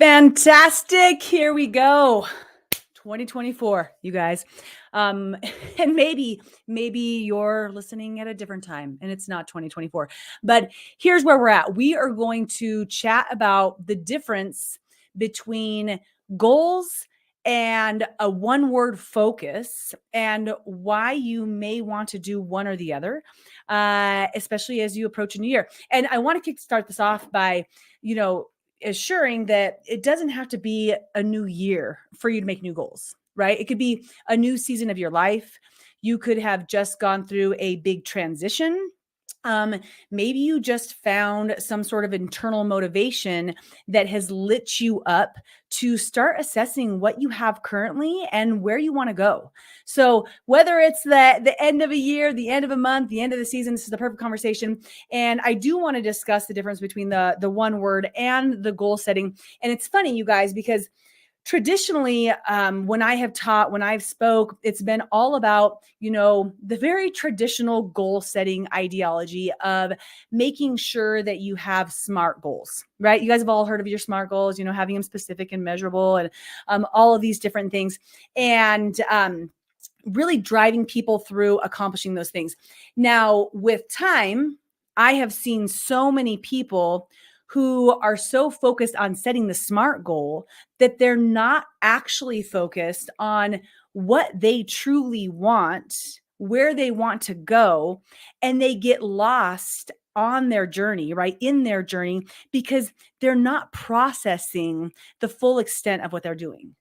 Fantastic. Here we go. 2024, you guys. And maybe you're listening at a different time and it's not 2024. But here's where we're at. We are going to chat about the difference between goals and a one-word focus and why you may want to do one or the other, especially as you approach a new year. And I want to kickstart this off by, assuring that it doesn't have to be a new year for you to make new goals, right? It could be a new season of your life. You could have just gone through a big transition. Maybe you just found some sort of internal motivation that has lit you up to start assessing what you have currently and where you want to go. So whether it's the end of a year, the end of a month, the end of the season, this is the perfect conversation. And I do want to discuss the difference between the one word and the goal setting. And it's funny, you guys, because traditionally, when I have taught, when I've spoke, it's been all about, the very traditional goal setting ideology of making sure that you have SMART goals, right? You guys have all heard of your SMART goals, having them specific and measurable and all of these different things. And really driving people through accomplishing those things. Now, with time, I have seen so many people who are so focused on setting the SMART goal that they're not actually focused on what they truly want, where they want to go, and they get lost on their journey, right? In their journey, because they're not processing the full extent of what they're doing.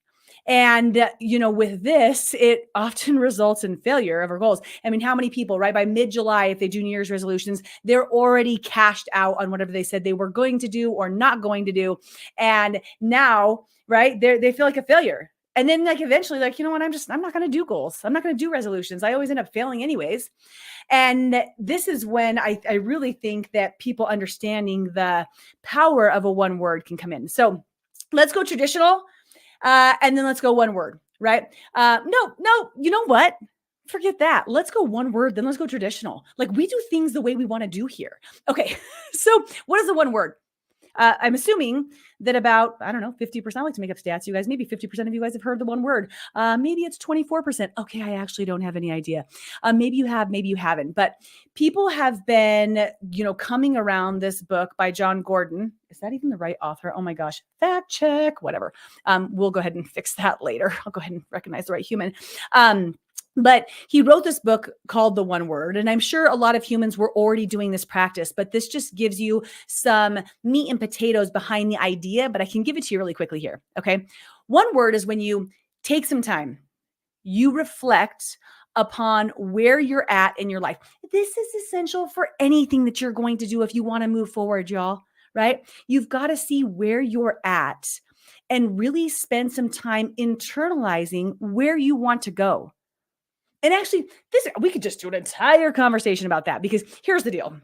And, with this, it often results in failure of our goals. I mean, how many people, right? By mid-July, if they do New Year's resolutions, they're already cashed out on whatever they said they were going to do or not going to do. And now, right, they feel like a failure. And then eventually you know what, I'm not going to do goals. I'm not going to do resolutions. I always end up failing anyways. And this is when I really think that people understanding the power of a one word can come in. So let's go traditional. And then let's go one word, right? No, you know what? Forget that. Let's go one word, then let's go traditional. Like we do things the way we want to do here. Okay. So what is the one word? I'm assuming that about, 50%, I like to make up stats, you guys, maybe 50% of you guys have heard the one word. Maybe it's 24%. Okay. I actually don't have any idea. Maybe you have, maybe you haven't, but people have been, coming around this book by Jon Gordon. Is that even the right author? Oh my gosh. Fact check, whatever. We'll go ahead and fix that later. I'll go ahead and recognize the right human. But he wrote this book called The One Word. And I'm sure a lot of humans were already doing this practice, but this just gives you some meat and potatoes behind the idea, but I can give it to you really quickly here. Okay. One word is when you take some time, you reflect upon where you're at in your life. This is essential for anything that you're going to do if you want to move forward, y'all, right? You've got to see where you're at and really spend some time internalizing where you want to go. And actually, we could just do an entire conversation about that, because here's the deal.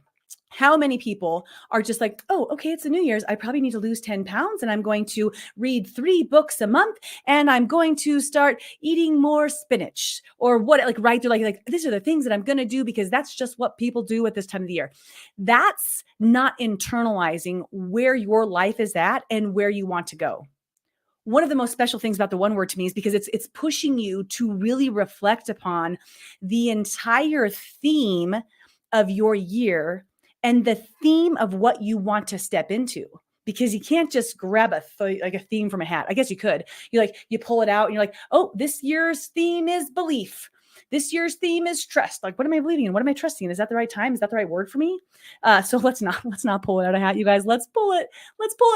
How many people are just like, oh, okay, it's the New Year's. I probably need to lose 10 pounds and I'm going to read 3 books a month and I'm going to start eating more spinach or what, right? They're like, these are the things that I'm going to do because that's just what people do at this time of the year. That's not internalizing where your life is at and where you want to go. One of the most special things about the one word to me is because it's pushing you to really reflect upon the entire theme of your year and the theme of what you want to step into, because you can't just grab a theme from a hat. I guess you could. You pull it out and you're like, oh, this year's theme is belief. This year's theme is trust. Like, what am I believing in? What am I trusting in? Is that the right time? Is that the right word for me? So let's not pull it out of a hat, you guys. Let's pull it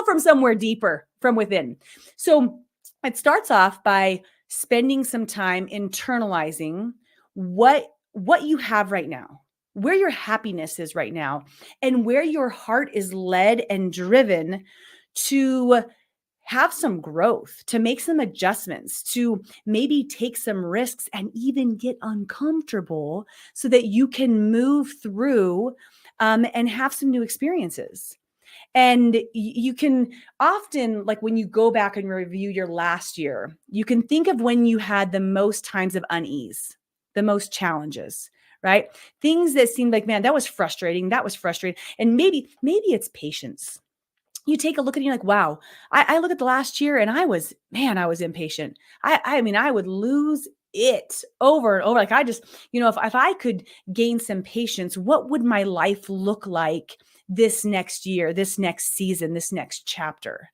from somewhere deeper, from within. So it starts off by spending some time internalizing what you have right now, where your happiness is right now, and where your heart is led and driven to have some growth, to make some adjustments, to maybe take some risks and even get uncomfortable so that you can move through and have some new experiences. And you can often, like when you go back and review your last year, you can think of when you had the most times of unease, the most challenges, right? Things that seemed like, man, that was frustrating. And maybe it's patience. you take a look at it, you're like, wow, I look at the last year and I was impatient. I mean, I would lose it over and over. Like I just, if I could gain some patience, what would my life look like this next year, this next season, this next chapter?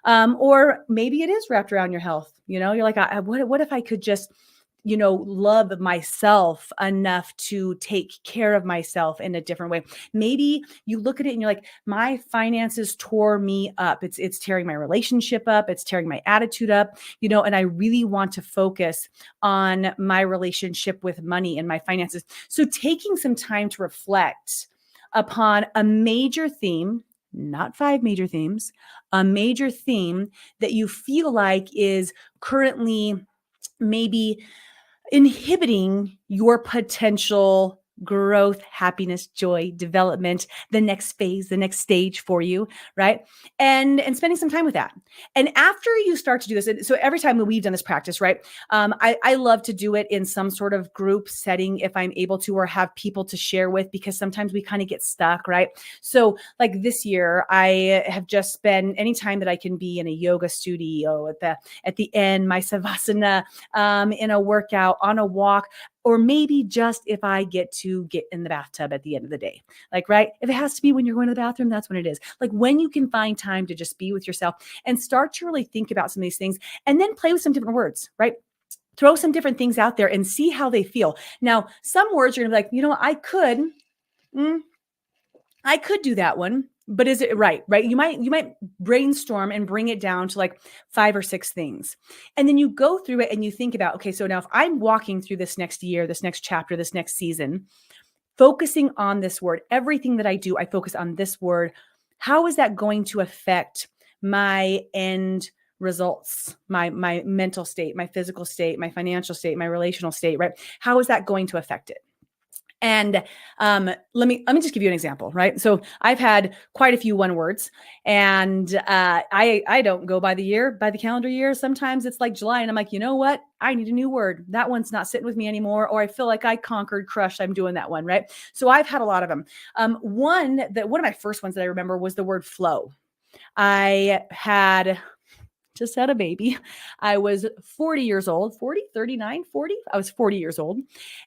Or maybe it is wrapped around your health. You're like, what if I could just, love myself enough to take care of myself in a different way. Maybe you look at it and you're like, my finances tore me up. It's tearing my relationship up. It's tearing my attitude up, and I really want to focus on my relationship with money and my finances. So taking some time to reflect upon a major theme, not 5 major themes, a major theme that you feel like is currently maybe inhibiting your potential growth, happiness, joy, development, the next phase, the next stage for you, right? And spending some time with that. And after you start to do this, and so every time that we've done this practice, right? I love to do it in some sort of group setting if I'm able to, or have people to share with, because sometimes we kind of get stuck, right? So like this year, I have just spent any time that I can be in a yoga studio at the end, my savasana, in a workout, on a walk, or maybe just if I get to get in the bathtub at the end of the day. Like, right? If it has to be when you're going to the bathroom, that's when it is. Like when you can find time to just be with yourself and start to really think about some of these things, and then play with some different words, right? Throw some different things out there and see how they feel. Now, some words you're gonna be like, I could do that one, but is it right? Right? You might brainstorm and bring it down to like 5 or 6 things. And then you go through it and you think about, okay, so now if I'm walking through this next year, this next chapter, this next season, focusing on this word, everything that I do, I focus on this word. How is that going to affect my end results, my mental state, my physical state, my financial state, my relational state, right? How is that going to affect it? And let me just give you an example, right? So I've had quite a few one words, and I don't go by the calendar year. Sometimes it's like July, and I'm like, you know what? I need a new word. That one's not sitting with me anymore, or I feel like I conquered, crushed. I'm doing that one, right? So I've had a lot of them. One of my first ones that I remember was the word flow. I had just had a baby. I was 40 years old, 40, 39, 40. I was 40 years old.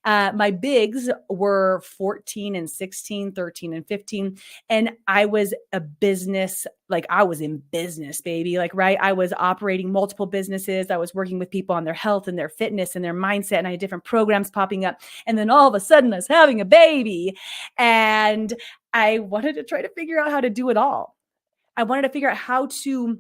My bigs were 14 and 16, 13 and 15. And I was I was in business, baby. Like, right. I was operating multiple businesses. I was working with people on their health and their fitness and their mindset. And I had different programs popping up. And then all of a sudden I was having a baby, and I wanted to try to figure out how to do it all. I wanted to figure out how to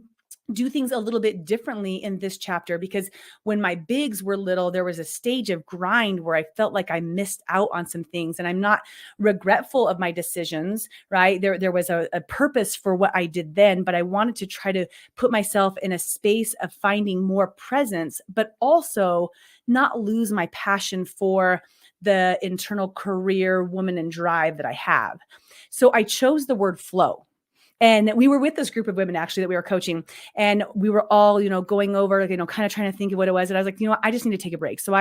do things a little bit differently in this chapter, because when my bigs were little, there was a stage of grind where I felt like I missed out on some things, and I'm not regretful of my decisions, right? There was a purpose for what I did then, but I wanted to try to put myself in a space of finding more presence, but also not lose my passion for the internal career, woman, and drive that I have. So I chose the word flow. And we were with this group of women actually that we were coaching, and we were all, going over, kind of trying to think of what it was. And I was like, I just need to take a break. So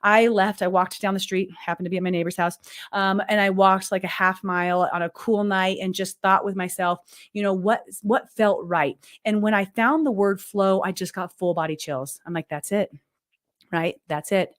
I left, I walked down the street, happened to be at my neighbor's house. And I walked like a half mile on a cool night and just thought with myself, what felt right. And when I found the word flow, I just got full body chills. I'm like, that's it. Right. That's it.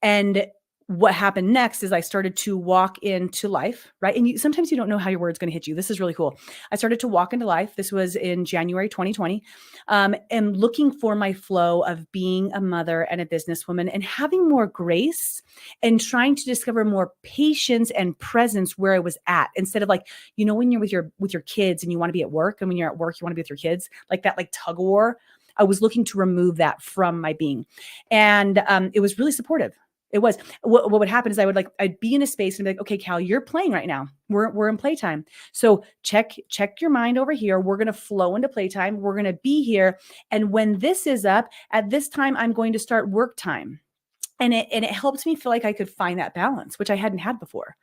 And what happened next is I started to walk into life, right? And sometimes you don't know how your word's going to hit you. This is really cool. I started to walk into life. This was in January 2020, and looking for my flow of being a mother and a businesswoman and having more grace and trying to discover more patience and presence where I was at, instead of like, when you're with your kids and you want to be at work, and when you're at work, you want to be with your kids, like that, like tug of war. I was looking to remove that from my being. And it was really supportive. It was. What would happen is I'd be in a space and be like, okay, Cal, you're playing right now. We're in playtime. So check your mind over here. We're going to flow into playtime. We're going to be here. And when this is up at this time, I'm going to start work time. And it helped me feel like I could find that balance, which I hadn't had before.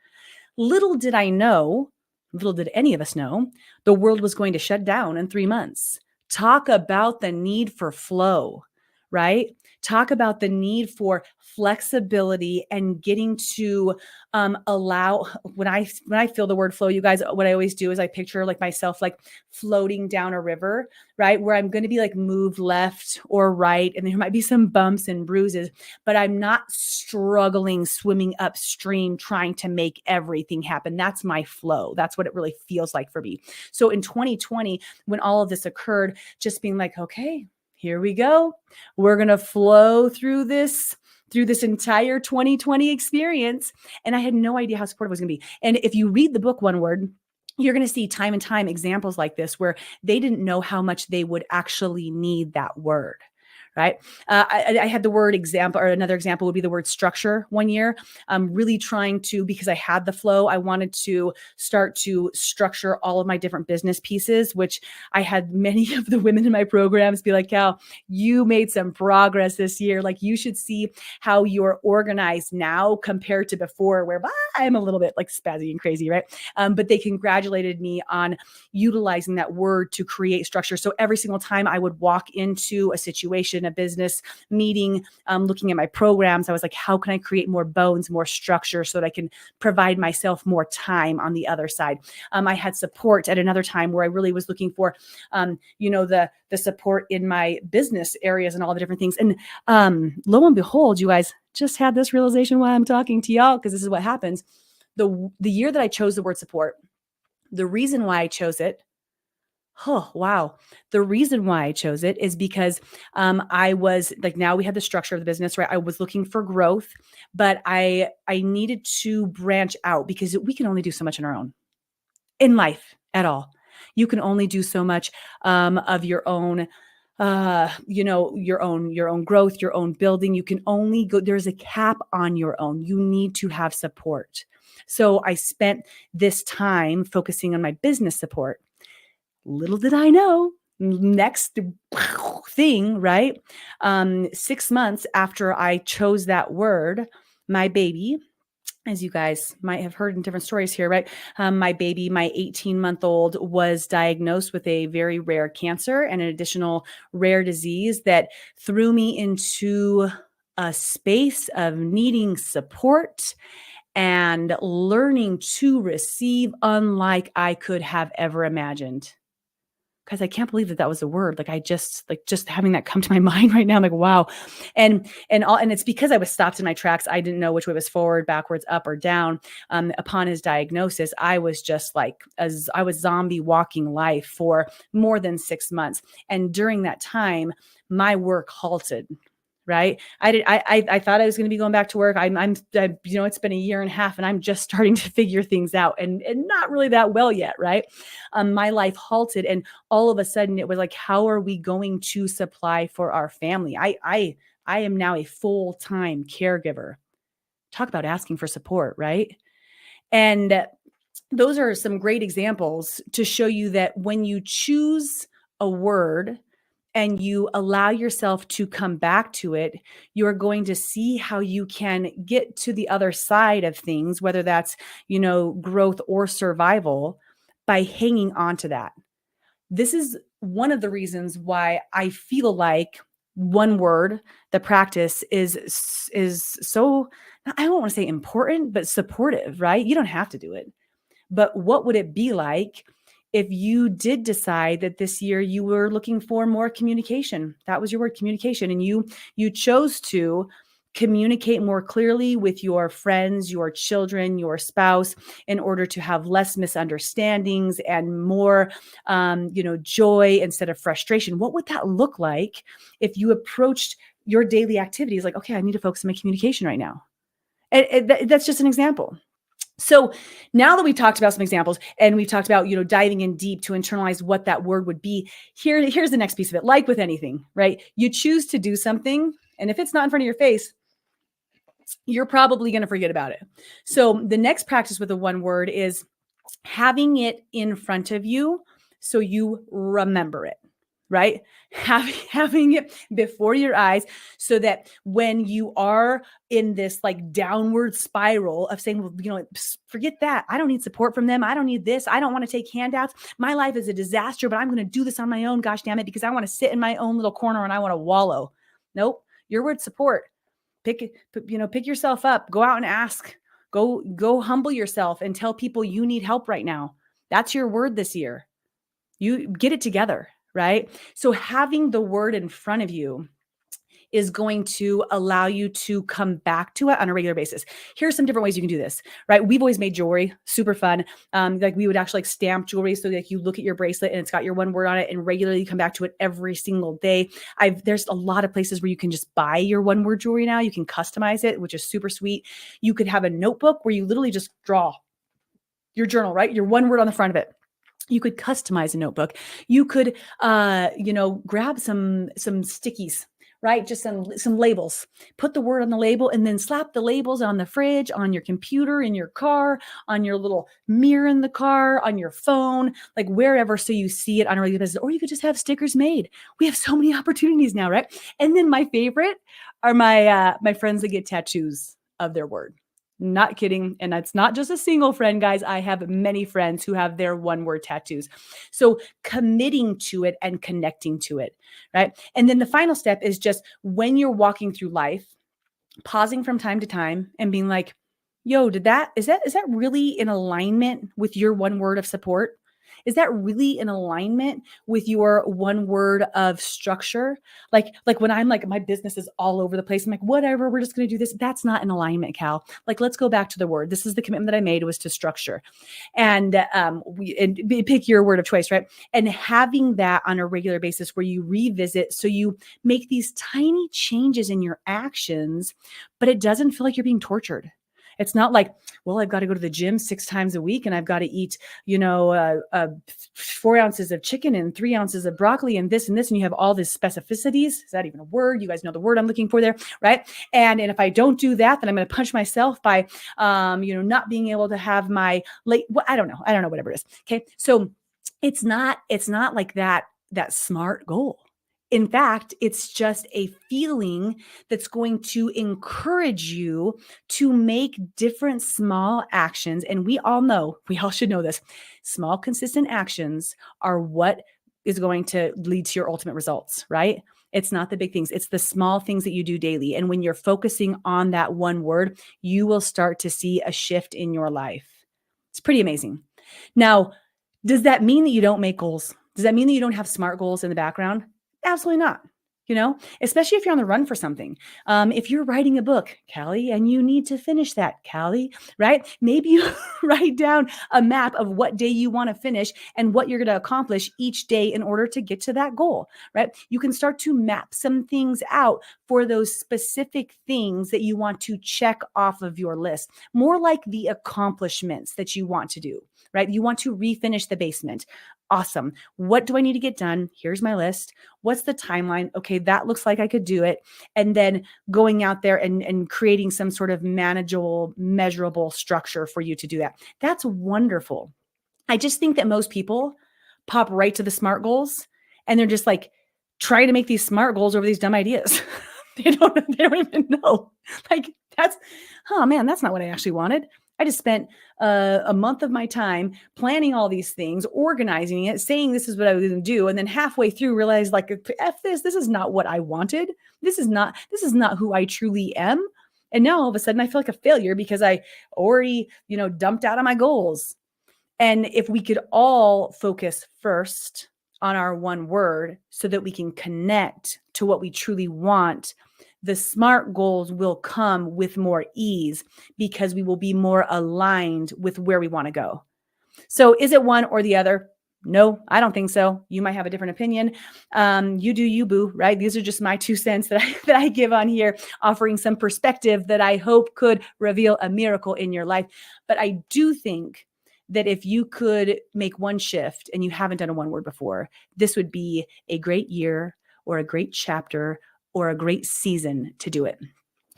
Little did any of us know, the world was going to shut down in 3 months. Talk about the need for flow. right? Talk about the need for flexibility and getting to allow when I feel the word flow, you guys, what I always do is I picture like myself like floating down a river, right? Where I'm going to be like moved left or right, and there might be some bumps and bruises, but I'm not struggling swimming upstream trying to make everything happen. That's my flow. That's what it really feels like for me. So in 2020, when all of this occurred, just being like, okay, here we go. We're going to flow through this entire 2020 experience. And I had no idea how supportive it was going to be. And if you read the book One Word, you're going to see time and time examples like this where they didn't know how much they would actually need that word. Right. I had the word example, or another example would be the word structure one year. I'm really trying to, because I had the flow, I wanted to start to structure all of my different business pieces, which I had many of the women in my programs be like, Cal, you made some progress this year. Like you should see how you're organized now compared to before, where I'm a little bit like spazzy and crazy. Right. But they congratulated me on utilizing that word to create structure. So every single time I would walk into a situation, a business meeting, looking at my programs, I was like, how can I create more bones, more structure so that I can provide myself more time on the other side? I had support at another time where I really was looking for, the support in my business areas and all the different things. And lo and behold, you guys just had this realization while I'm talking to y'all, because this is what happens. The year that I chose the word support, the reason why I chose it, oh, wow. The reason why I chose it is because I was like, now we had the structure of the business, right? I was looking for growth, but I needed to branch out because we can only do so much on our own in life at all. You can only do so much of your own, your own growth, your own building. You can only go, there's a cap on your own. You need to have support. So I spent this time focusing on my business support. Little did I know, next thing, right? 6 months after I chose that word, my baby, as you guys might have heard in different stories here, right? My baby, my 18-month-old, was diagnosed with a very rare cancer and an additional rare disease that threw me into a space of needing support and learning to receive unlike I could have ever imagined. Because I can't believe that was a word. Like just having that come to my mind right now, I'm like, wow. And it's because I was stopped in my tracks. I didn't know which way was forward, backwards, up, or down. Upon his diagnosis, I was just like, I was zombie walking life for more than 6 months. And during that time, my work halted. Right. I thought I was going to be going back to work. It's been a year and a half and I'm just starting to figure things out and not really that well yet. Right. My life halted. And all of a sudden it was like, how are we going to supply for our family? I am now a full-time caregiver. Talk about asking for support. Right. And those are some great examples to show you that when you choose a word and you allow yourself to come back to it, you're going to see how you can get to the other side of things, whether that's, growth or survival, by hanging on to that. This is one of the reasons why I feel like one word, the practice is so, I don't want to say important, but supportive, right? You don't have to do it. But what would it be like if you did decide that this year you were looking for more communication? That was your word, communication. And you chose to communicate more clearly with your friends, your children, your spouse, in order to have less misunderstandings and more, joy instead of frustration. What would that look like if you approached your daily activities like, okay, I need to focus on my communication right now? And that's just an example. So now that we've talked about some examples and we've talked about, diving in deep to internalize what that word would be, here's the next piece of it. Like with anything, right? You choose to do something, and if it's not in front of your face, you're probably going to forget about it. So the next practice with the one word is having it in front of you so you remember it. Right? Having it before your eyes so that when you are in this like downward spiral of saying, well, forget that. I don't need support from them. I don't need this. I don't want to take handouts. My life is a disaster, but I'm going to do this on my own. Gosh damn it. Because I want to sit in my own little corner and I want to wallow. Nope. Your word support. Pick yourself up, go out and ask, go humble yourself and tell people you need help right now. That's your word this year. You get it together, right? So having the word in front of you is going to allow you to come back to it on a regular basis. Here's some different ways you can do this, right? We've always made jewelry super fun. Like we would actually like stamp jewelry. So like you look at your bracelet and it's got your one word on it and regularly come back to it every single day. There's a lot of places where you can just buy your one word jewelry now. You can customize it, which is super sweet. You could have a notebook where you literally just draw your journal, right? Your one word on the front of it. You could customize a notebook. You could, grab some stickies, right? Just some labels, put the word on the label and then slap the labels on the fridge, on your computer, in your car, on your little mirror in the car, on your phone, like wherever. So you see it on a regular basis, or you could just have stickers made. We have so many opportunities now, right? And then my favorite are my friends that get tattoos of their word. Not kidding. And that's not just a single friend, guys. I have many friends who have their one word tattoos. So committing to it and connecting to it, right? And then the final step is just when you're walking through life, pausing from time to time and being like, yo, is that really in alignment with your one word of support? Is that really in alignment with your one word of structure? Like when I'm like, my business is all over the place. I'm like, whatever, we're just going to do this. That's not in alignment, Cal. Like, let's go back to the word. This is the commitment that I made, was to structure. And pick your word of choice, right? And having that on a regular basis where you revisit, so you make these tiny changes in your actions, but it doesn't feel like you're being tortured. It's not like, well, I've got to go to the gym 6 times a week and I've got to eat, 4 ounces of chicken and 3 ounces of broccoli and this. And you have all these specificities. Is that even a word? You guys know the word I'm looking for there, right? And if I don't do that, then I'm going to punch myself by, not being able to have my I don't know, whatever it is. Okay. So it's not like that SMART goal. In fact, it's just a feeling that's going to encourage you to make different small actions. And we all should know this. Small, consistent actions are what is going to lead to your ultimate results, right? It's not the big things. It's the small things that you do daily. And when you're focusing on that one word, you will start to see a shift in your life. It's pretty amazing. Now, does that mean that you don't make goals? Does that mean that you don't have SMART goals in the background? Absolutely not. Especially if you're on the run for something. If you're writing a book, Callie, and you need to finish that, Callie, right? Maybe you write down a map of what day you want to finish and what you're going to accomplish each day in order to get to that goal, right? You can start to map some things out for those specific things that you want to check off of your list, more like the accomplishments that you want to do, right? You want to refinish the basement. Awesome. What do I need to get done? Here's my list. What's the timeline? Okay, that looks like I could do it. And then going out there and creating some sort of manageable, measurable structure for you to do that. That's wonderful. I just think that most people pop right to the SMART goals and they're just like trying to make these SMART goals over these dumb ideas. They don't even know. Like that's not what I actually wanted. I just spent a month of my time planning all these things, organizing it, saying this is what I was going to do. And then halfway through realized like, F this is not what I wanted. This is not who I truly am. And now all of a sudden I feel like a failure because I already, dumped out on my goals. And if we could all focus first on our one word so that we can connect to what we truly want, the SMART goals will come with more ease because we will be more aligned with where we want to go. So is it one or the other? No, I don't think so. You might have a different opinion. You do you, boo, right? These are just my 2 cents that I give on here, offering some perspective that I hope could reveal a miracle in your life. But I do think that if you could make one shift and you haven't done a one word before, this would be a great year or a great chapter or a great season to do it.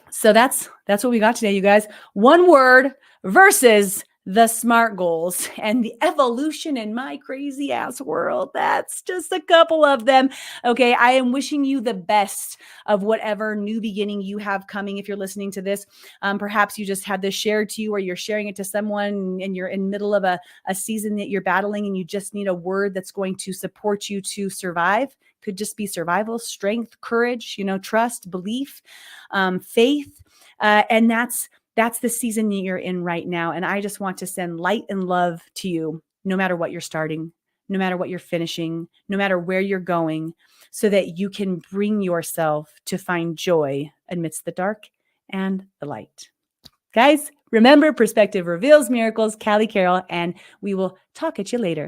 So that's what we got today, you guys. One word versus the SMART goals, and the evolution in my crazy ass world. That's just a couple of them. Okay. I am wishing you the best of whatever new beginning you have coming. If you're listening to this, perhaps you just had this shared to you, or you're sharing it to someone and you're in the middle of a season that you're battling and you just need a word that's going to support you to survive. Could just be survival, strength, courage, trust, belief, faith. And that's the season that you're in right now. And I just want to send light and love to you, no matter what you're starting, no matter what you're finishing, no matter where you're going, so that you can bring yourself to find joy amidst the dark and the light. Guys, remember, perspective reveals miracles. Callie Carroll, and we will talk at you later.